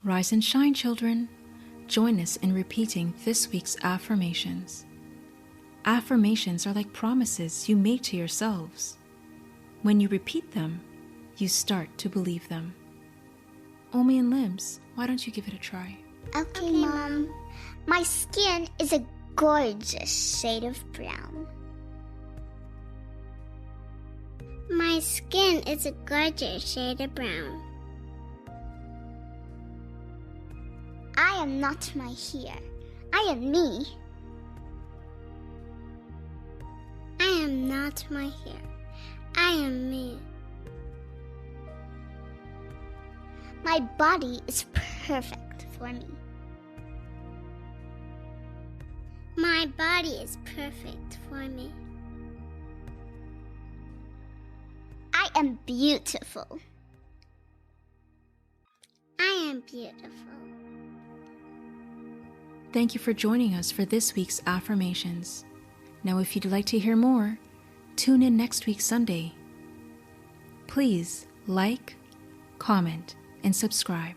Rise and shine, children. Join us in repeating this week's affirmations. Affirmations are like promises you make to yourselves. When you repeat them, you start to believe them. Omi and Limbs, why don't you give it a try? Okay, Mom. My skin is a gorgeous shade of brown. My skin is a gorgeous shade of brown. I am not my hair. I am me. I am not my hair. I am me. My body is perfect for me. My body is perfect for me. I am beautiful. I am beautiful. Thank you for joining us for this week's affirmations. Now, if you'd like to hear more, tune in next week Sunday. Please like, comment, and subscribe.